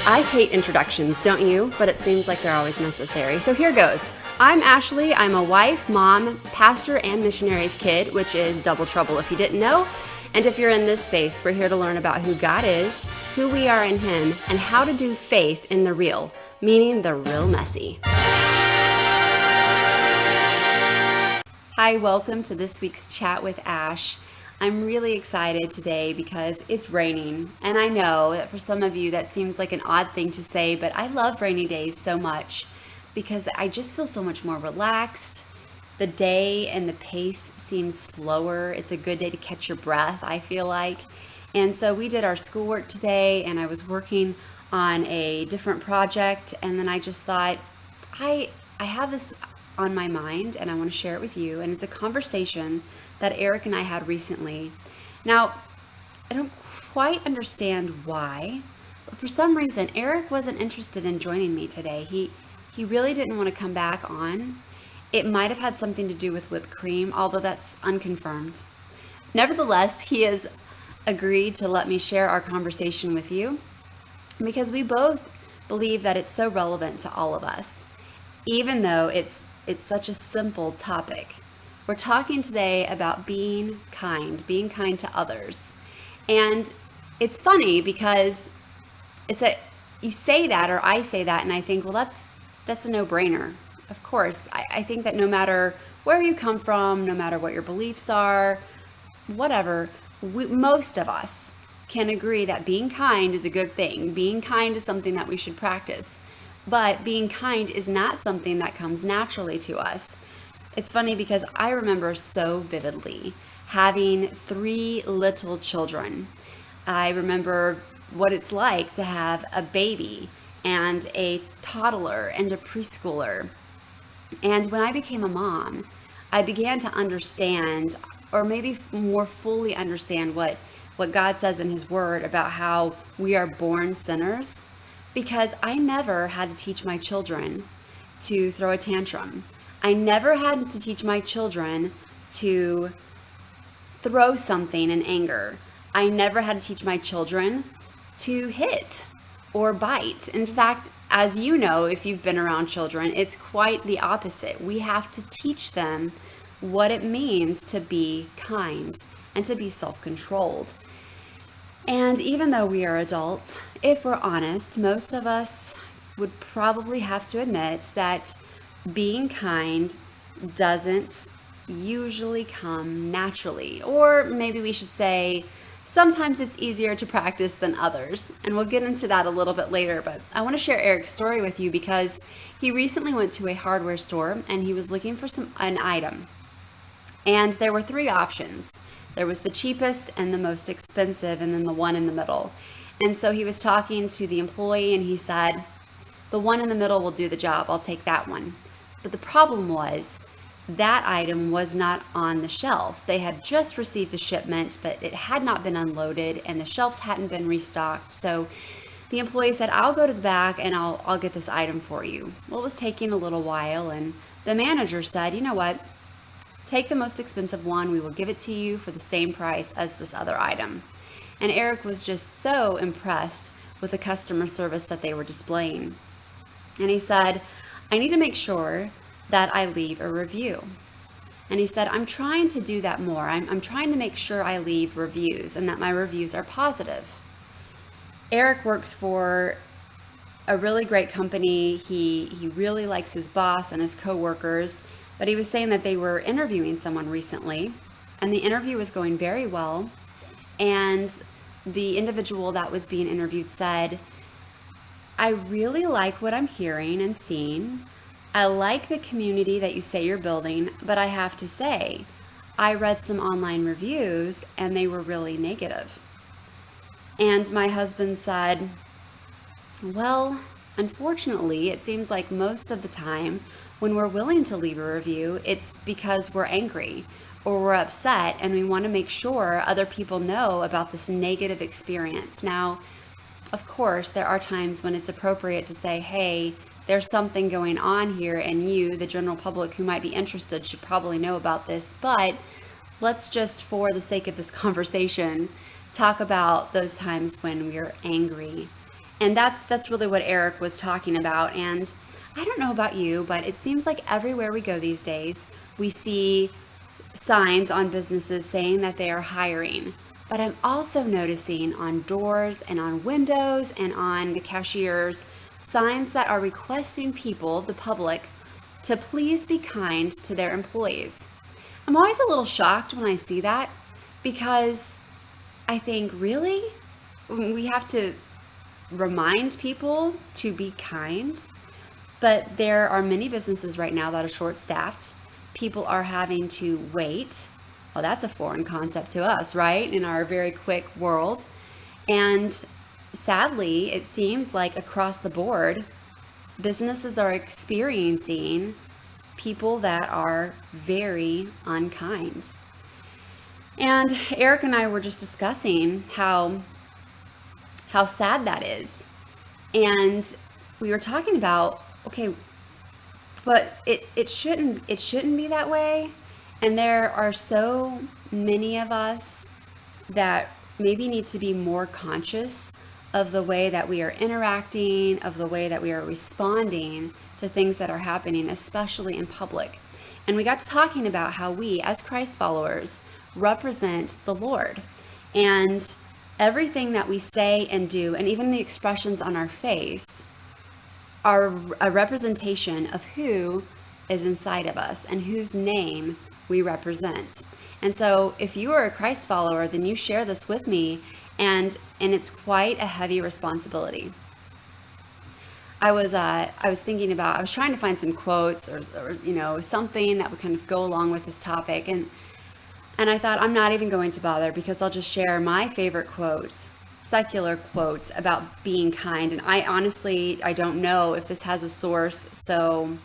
I hate introductions, don't you? But it seems like they're always necessary. So here goes. I'm Ashley. I'm a wife, mom, pastor, and missionary's kid, which is double trouble if you didn't know. And if you're in this space, we're here to learn about who God is, who we are in Him, and how to do faith in the real, meaning the real messy. Hi, welcome to this week's Chat with Ash. I'm really excited today because it's raining, and I know that for some of you that seems like an odd thing to say, but I love rainy days so much because I just feel so much more relaxed. The day and the pace seems slower. It's a good day to catch your breath, I feel like. And so we did our schoolwork today, and I was working on a different project, and then I just thought, I have this on my mind and I want to share it with you. And it's a conversation that Eric and I had recently. Now, I don't quite understand why, but for some reason, Eric wasn't interested in joining me today. He really didn't want to come back on. It might have had something to do with whipped cream, although that's unconfirmed. Nevertheless, he has agreed to let me share our conversation with you because we both believe that it's so relevant to all of us, even though it's such a simple topic. We're talking today about being kind to others. And it's funny because you say that, or I say that, and I think, well, that's a no-brainer. Of course, I think that no matter where you come from, no matter what your beliefs are, whatever, most of us can agree that being kind is a good thing. Being kind is something that we should practice. But being kind is not something that comes naturally to us. It's funny because I remember so vividly having 3 little children. I remember what it's like to have a baby and a toddler and a preschooler. And when I became a mom, I began to understand, or maybe more fully understand what God says in His Word about how we are born sinners. Because I never had to teach my children to throw a tantrum. I never had to teach my children to throw something in anger. I never had to teach my children to hit or bite. In fact, as you know, if you've been around children, it's quite the opposite. We have to teach them what it means to be kind and to be self-controlled. And even though we are adults, if we're honest, most of us would probably have to admit that being kind doesn't usually come naturally. Or maybe we should say, sometimes it's easier to practice than others. And we'll get into that a little bit later, but I want to share Eric's story with you because he recently went to a hardware store and he was looking for an item. And there were 3 options. There was the cheapest and the most expensive, and then the one in the middle. And so he was talking to the employee and he said, the one in the middle will do the job. I'll take that one. But the problem was that item was not on the shelf. They had just received a shipment, but it had not been unloaded and the shelves hadn't been restocked. So the employee said, I'll go to the back and I'll get this item for you. Well, it was taking a little while, and the manager said, you know what? Take the most expensive one. We will give it to you for the same price as this other item. And Eric was just so impressed with the customer service that they were displaying. And he said, I need to make sure that I leave a review. And he said, I'm trying to do that more. I'm trying to make sure I leave reviews and that my reviews are positive. Eric works for a really great company. He really likes his boss and his coworkers. But he was saying that they were interviewing someone recently, and the interview was going very well. And the individual that was being interviewed said, I really like what I'm hearing and seeing. I like the community that you say you're building, but I have to say, I read some online reviews and they were really negative. And my husband said, well, unfortunately, it seems like most of the time when we're willing to leave a review, it's because we're angry or we're upset and we want to make sure other people know about this negative experience. Now, of course, there are times when it's appropriate to say, hey, there's something going on here and you, the general public who might be interested, should probably know about this. But let's just, for the sake of this conversation, talk about those times when we're angry And that's really what Eric was talking about. And I don't know about you, but it seems like everywhere we go these days, we see signs on businesses saying that they are hiring. But I'm also noticing on doors and on windows and on the cashiers, signs that are requesting people, the public, to please be kind to their employees. I'm always a little shocked when I see that because I think, really? We have to remind people to be kind? But there are many businesses right now that are short-staffed. People are having to wait. Well, that's a foreign concept to us, right? In our very quick world. And sadly, it seems like across the board, businesses are experiencing people that are very unkind. And Eric and I were just discussing how sad that is. And we were talking about, okay, but it shouldn't be that way. And there are so many of us that maybe need to be more conscious of the way that we are interacting, of the way that we are responding to things that are happening, especially in public. And we got to talking about how we, as Christ followers, represent the Lord. And everything that we say and do, and even the expressions on our face, are a representation of who is inside of us and whose name we represent. And so if you are a Christ follower, then you share this with me, and it's quite a heavy responsibility. I was thinking about, I was trying to find some quotes or something that would kind of go along with this topic, and I thought, I'm not even going to bother because I'll just share my favorite quotes, secular quotes about being kind. And I honestly don't know if this has a source, so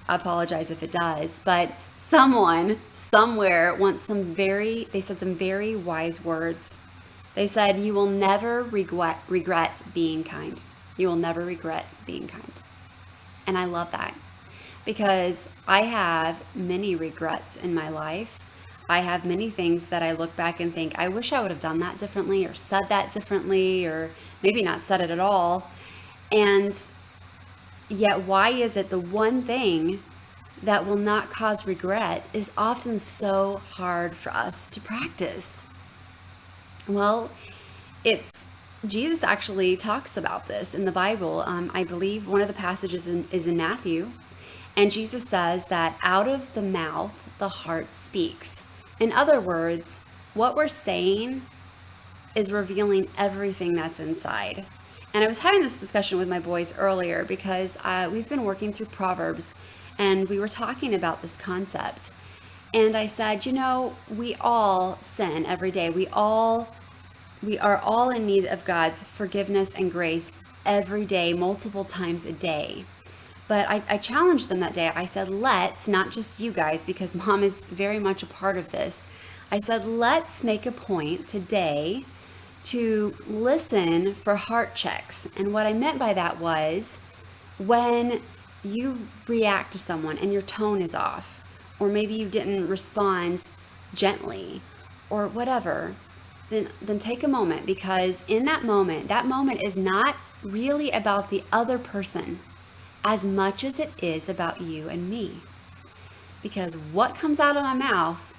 I apologize if it does. But someone somewhere they said some very wise words. They said, you will never regret being kind. You will never regret being kind. And I love that because I have many regrets in my life. I have many things that I look back and think, I wish I would have done that differently or said that differently or maybe not said it at all. And yet, why is it the one thing that will not cause regret is often so hard for us to practice? Well, Jesus actually talks about this in the Bible. I believe one of the passages is in Matthew. And Jesus says that out of the mouth, the heart speaks. In other words, what we're saying is revealing everything that's inside. And I was having this discussion with my boys earlier because we've been working through Proverbs and we were talking about this concept. And I said, we all sin every day. We are all in need of God's forgiveness and grace every day, multiple times a day. But I challenged them that day. I said, let's, not just you guys, because Mom is very much a part of this. I said, let's make a point today to listen for heart checks. And what I meant by that was when you react to someone and your tone is off, or maybe you didn't respond gently or whatever, then take a moment, because in that moment is not really about the other person as much as it is about you and me. Because what comes out of my mouth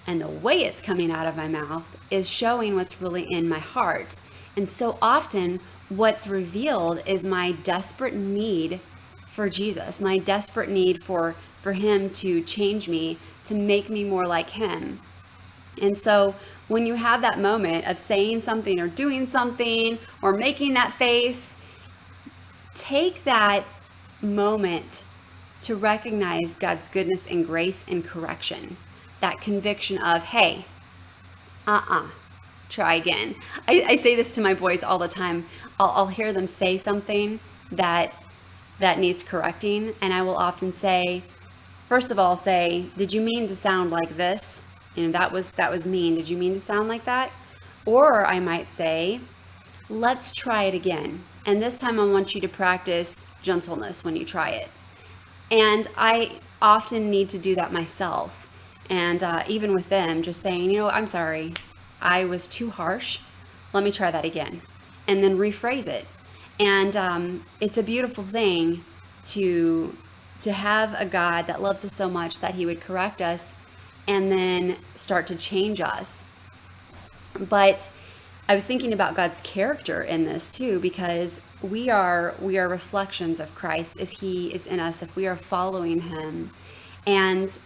and the way it's coming out of my mouth is showing what's really in my heart. And so often what's revealed is my desperate need for Jesus, my desperate need for him to change me, to make me more like him. And so when you have that moment of saying something or doing something or making that face, take that moment to recognize God's goodness and grace and correction. That conviction of, hey, try again. I say this to my boys all the time. I'll hear them say something that needs correcting, and I will often say, first of all, did you mean to sound like this? That was mean. Did you mean to sound like that? Or I might say, let's try it again. And this time I want you to practice gentleness when you try it. And I often need to do that myself. And even with them, just saying, I'm sorry, I was too harsh. Let me try that again. And then rephrase it. And it's a beautiful thing to have a God that loves us so much that he would correct us and then start to change us. But I was thinking about God's character in this too, because we are reflections of Christ if he is in us, if we are following him. And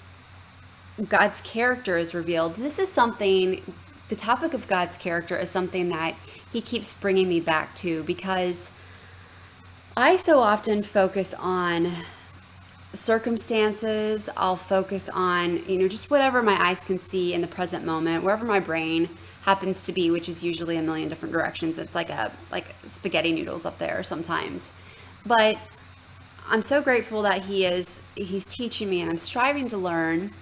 God's character is revealed. This is something, the topic of God's character is something that he keeps bringing me back to, because I so often focus on circumstances. I'll focus on, just whatever my eyes can see in the present moment, wherever my brain happens to be, which is usually a million different directions. It's like spaghetti noodles up there sometimes. But I'm so grateful that he's teaching me, and I'm striving to learn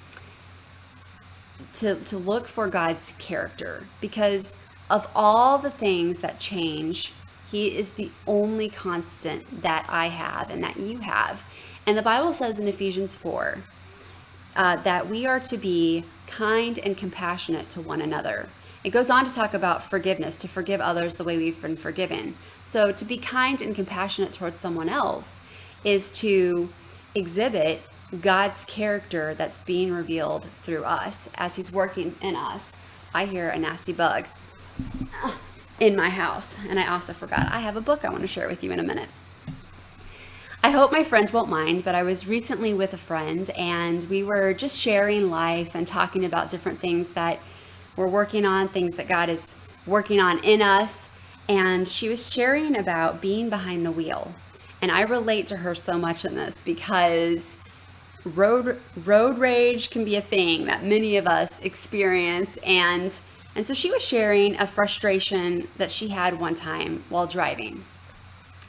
to look for God's character, because of all the things that change, he is the only constant that I have and that you have. And the Bible says in Ephesians 4 that we are to be kind and compassionate to one another. It goes on to talk about forgiveness, to forgive others the way we've been forgiven. So to be kind and compassionate towards someone else is to exhibit God's character that's being revealed through us as he's working in us. I hear a nasty bug in my house, and I also forgot I have a book I want to share with you in a minute. I hope my friends won't mind, but I was recently with a friend, and we were just sharing life and talking about different things that we're working on, things that God is working on in us. And she was sharing about being behind the wheel. And I relate to her so much in this, because road rage can be a thing that many of us experience. And so she was sharing a frustration that she had one time while driving,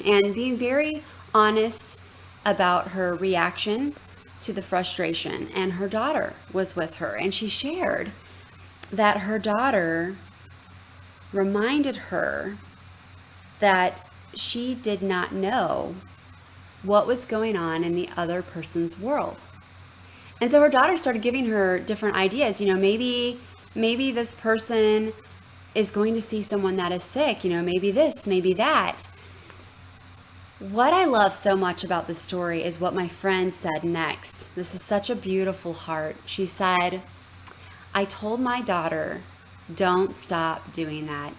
and being very honest about her reaction to the frustration. And her daughter was with her, and she shared that her daughter reminded her that she did not know what was going on in the other person's world. And so her daughter started giving her different ideas. Maybe this person is going to see someone that is sick, maybe this, maybe that. What I love so much about this story is what my friend said next. This is such a beautiful heart. She said, I told my daughter, don't stop doing that.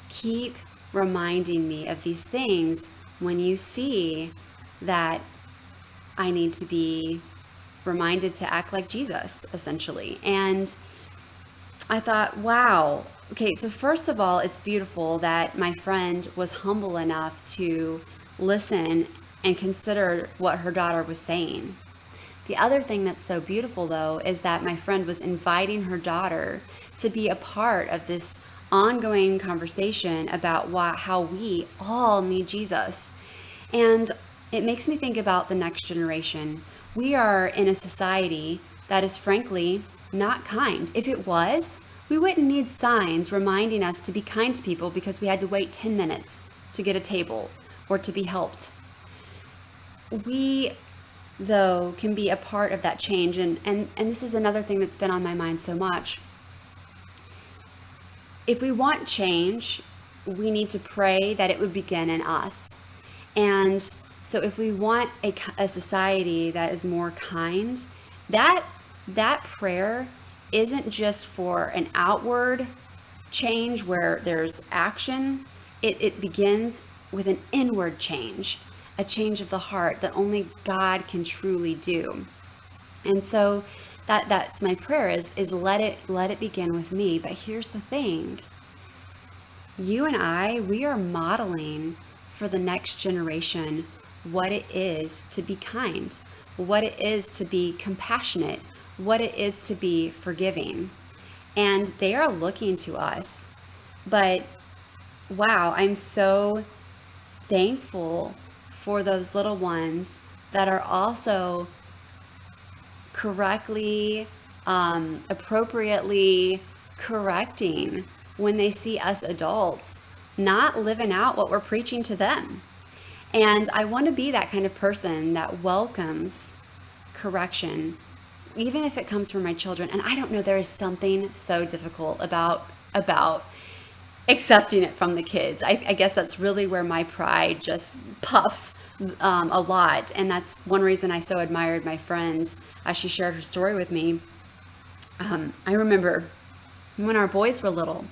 Keep reminding me of these things when you see that I need to be reminded to act like Jesus, essentially. And I thought, wow. Okay, so first of all, it's beautiful that my friend was humble enough to listen and consider what her daughter was saying. The other thing that's so beautiful, though, is that my friend was inviting her daughter to be a part of this ongoing conversation about how we all need Jesus. And it makes me think about the next generation. We are in a society that is frankly not kind. If it was, we wouldn't need signs reminding us to be kind to people because we had to wait 10 minutes to get a table or to be helped. We, though, can be a part of that change. And this is another thing that's been on my mind so much. If we want change, we need to pray that it would begin in us. And so if we want a society that is more kind, that prayer isn't just for an outward change where there's action. It begins with an inward change, a change of the heart that only God can truly do. And so that's my prayer is let it begin with me. But here's the thing. You and I, we are modeling for the next generation what it is to be kind, what it is to be compassionate, what it is to be forgiving. And they are looking to us. But wow, I'm so thankful for those little ones that are also correctly, appropriately correcting when they see us adults not living out what we're preaching to them. And I want to be that kind of person that welcomes correction, even if it comes from my children. And I don't know, there is something so difficult about accepting it from the kids. I guess that's really where my pride just puffs a lot. And that's one reason I so admired my friend as she shared her story with me. I remember when our boys were little,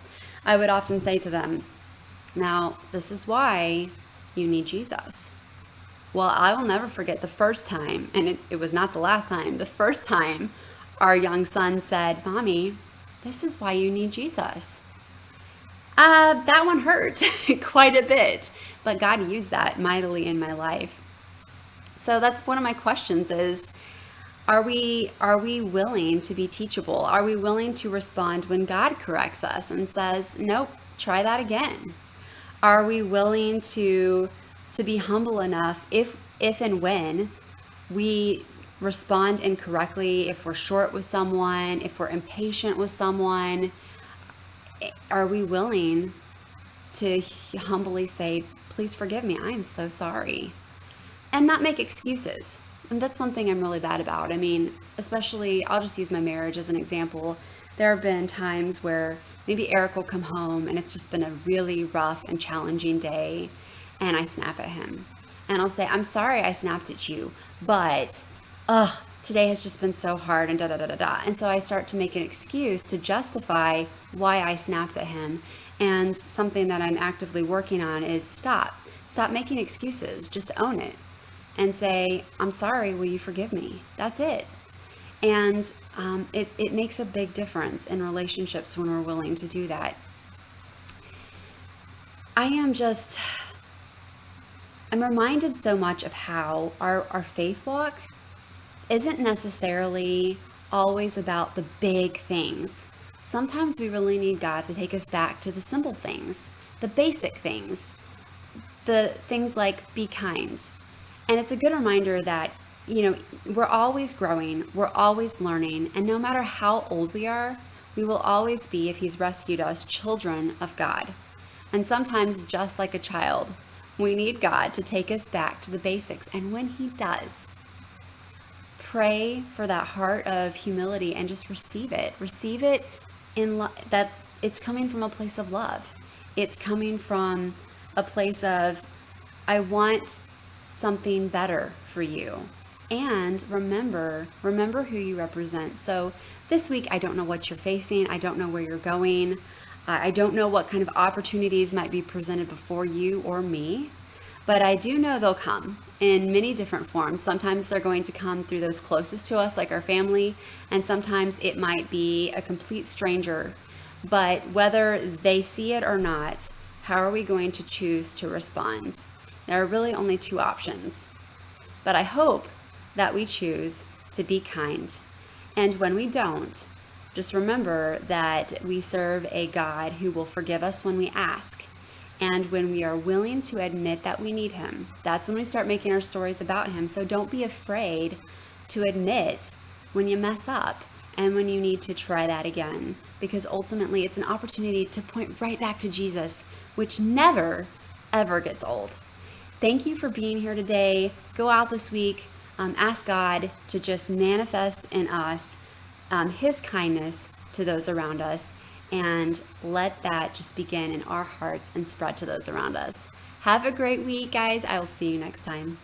I would often say to them, now, this is why you need Jesus. Well, I will never forget the first time, and it was not the last time, the first time our young son said, Mommy, this is why you need Jesus. That one hurt quite a bit, but God used that mightily in my life. So that's one of my questions is, are we willing to be teachable? Are we willing to respond when God corrects us and says, nope, try that again? Are we willing to be humble enough if and when we respond incorrectly, if we're short with someone, if we're impatient with someone? Are we willing to humbly say, please forgive me, I am so sorry, and not make excuses? And that's one thing I'm really bad about. I mean, especially, I'll just use my marriage as an example. There have been times where maybe Eric will come home and it's just been a really rough and challenging day, and I snap at him. And I'll say, I'm sorry I snapped at you, but today has just been so hard and da da da da da. And so I start to make an excuse to justify why I snapped at him. And something that I'm actively working on is stop making excuses. Just own it and say, I'm sorry, will you forgive me? That's it. And it makes a big difference in relationships when we're willing to do that. I'm reminded so much of how our faith walk isn't necessarily always about the big things. Sometimes we really need God to take us back to the simple things, the basic things, the things like be kind. And it's a good reminder that, we're always growing, we're always learning, and no matter how old we are, we will always be, if He's rescued us, children of God. And sometimes, just like a child, we need God to take us back to the basics. And when He does, pray for that heart of humility and just receive it. Receive it that it's coming from a place of love. It's coming from a place of, I want something better for you. And remember who you represent. So this week, I don't know what you're facing. I don't know where you're going. I don't know what kind of opportunities might be presented before you or me, but I do know they'll come in many different forms. Sometimes they're going to come through those closest to us, like our family, and sometimes it might be a complete stranger. But whether they see it or not, how are we going to choose to respond? There are really only two options, but I hope that we choose to be kind. And when we don't, just remember that we serve a God who will forgive us when we ask. And when we are willing to admit that we need Him, that's when we start making our stories about Him. So don't be afraid to admit when you mess up and when you need to try that again, because ultimately it's an opportunity to point right back to Jesus, which never, ever gets old. Thank you for being here today. Go out this week, ask God to just manifest in us His kindness to those around us, and let that just begin in our hearts and spread to those around us. Have a great week, guys. I will see you next time.